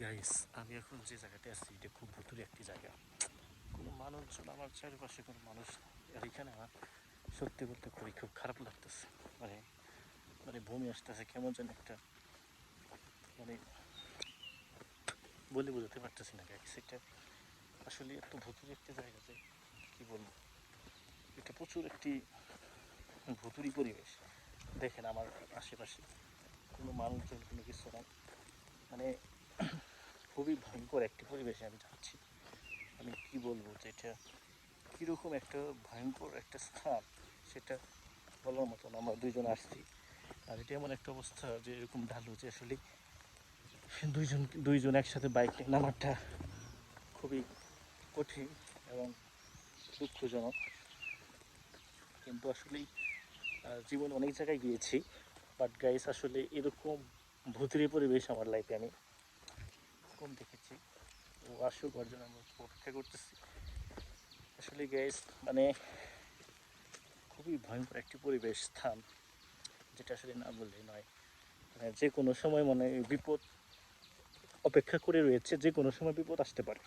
Guys, আমি এখন যে জায়গাতে আছি এটা খুব ভুতুরে একটি জায়গা। কোনো মানুষজন আমার চারিপাশে কোনো মানুষ নেই। আর এখানে আমার সত্যি বলতে খুব খারাপ লাগতেছে। মানে মানে বমি আসতেছে, কেমন যেন একটা, মানে বলে বোঝাতে পারতেছি না গাইস। এটা আসলে এত ভুতুরে একটি জায়গা যে কী বলবো, এটা প্রচুর একটি ভুতুরি পরিবেশ। দেখেন আমার আশেপাশে কোনো মানুষজন, কোনো কিছু নাই। মানে খুবই ভয়ঙ্কর একটি পরিবেশে আমি যাচ্ছি। আমি কি বলবো যে এটা কীরকম একটা ভয়ঙ্কর একটা স্থান, সেটা বলার মতন। আমরা দুইজন আসছি, আর এটা এমন একটা অবস্থা যে এরকম ঢালু যে আসলে দুইজন একসাথে বাইক নিয়ে নামাটা খুবই কঠিন এবং দুঃখজনক। কিন্তু আসলেই জীবনে অনেক জায়গায় গিয়েছি, বাট গাইস আসলে এরকম ভূতের পরিবেশ আমার লাইফে আমি কম দেখেছি। ও আসুক, ওর জন্য আমরা অপেক্ষা করতেছি। আসলে গাইস মানে খুবই ভয়ঙ্কর একটি পরিবেশ স্থান, যেটা আসলে না বললেই নয়। মানে যে কোনো সময় মনে বিপদ অপেক্ষা করে রয়েছে, যে কোনো সময় বিপদ আসতে পারে।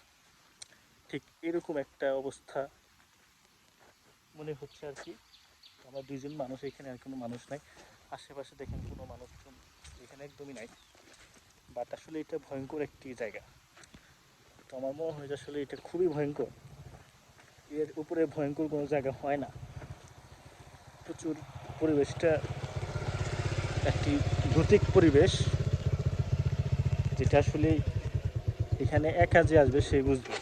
ঠিক এরকম একটা অবস্থা মনে হচ্ছে আর কি। আমরা দুইজন মানুষ এখানে, আর কোনো মানুষ নাই। আশেপাশে দেখেন কোনো মানুষজন এখানে একদমই নাই। বাট আসলে এটা ভয়ঙ্কর একটি জায়গা। তো আমার মনে হয় যে আসলে এটা খুবই ভয়ঙ্কর। এর উপরে ভয়ঙ্কর কোনো জায়গা হয় না। প্রচুর পরিবেশটা একটি ভৌতিক পরিবেশ, যেটা আসলে এখানে একা যে আসবে সে বুঝবে।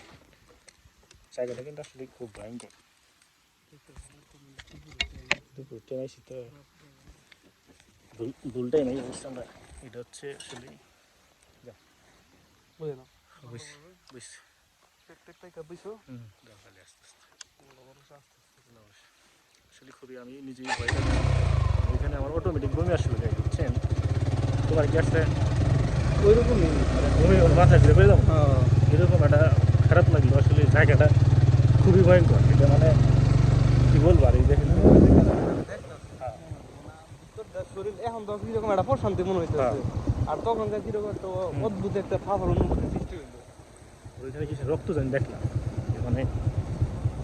জায়গাটা কিন্তু আসলে খুব ভয়ঙ্কর। দুপুর টেনেছি তো ভুলটাই নেই অবশ্য। আমরা এটা হচ্ছে আসলে বুঝছি। আস্তে আস্তে আসলে খুবই আমি নিজেই ভয় পাচ্ছি। এখানে আমার অটোমেটিক বমি আসলে যাই, বুঝছেন? তোমার কি আসলে ওই রকমই, মানে বমি মাথা ঘুরে পেয়ে যাবো এরকম একটা খারাপ লাগলো। আসলে জায়গাটা খুবই ভয়ঙ্কর। এটা মানে কি বলবো, আর এই দেখেন শরীর এখন তো কিরকম একটা প্রশান্তি মনে হইতেছে, আর তখন যা কিরকম একটা অদ্ভুত একটা ফাফার অনুভূতি সৃষ্টি হইলো। ওইখানে কিছু রক্ত জানি দেখলাম। মানে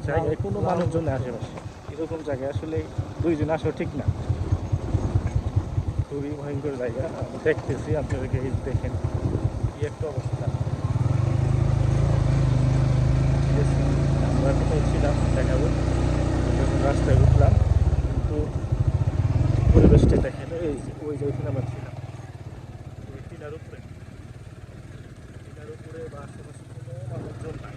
জায়গায় কোনো মানুষজন নেই আশেপাশে, এরকম জায়গায় আসলে দুইজন আসা ঠিক না। খুবই ভয়ঙ্কর জায়গা। আমি দেখতেছি, আপনাদেরকে এই দেখেন কি একটা অবস্থা। আমরা কোথায় ছিলাম দেখাবো, যখন রাস্তায় উঠলাম, কিন্তু পরিবেশটা দেখেন। এই যে ওই যে ওইখানে আমরা ছিলাম, ওই টিলার উপরে বা আশেপাশে কোনো মানুষজন নাই।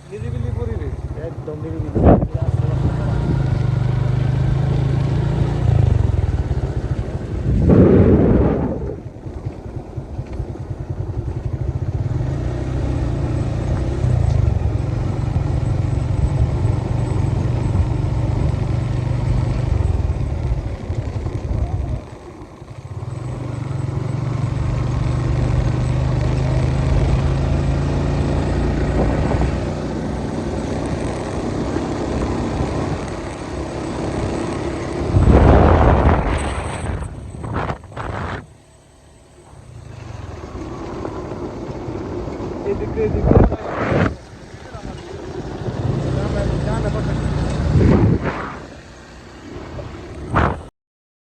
নিরিবিলি পরিবেশ, একদম নিরিবিলি। এদিকে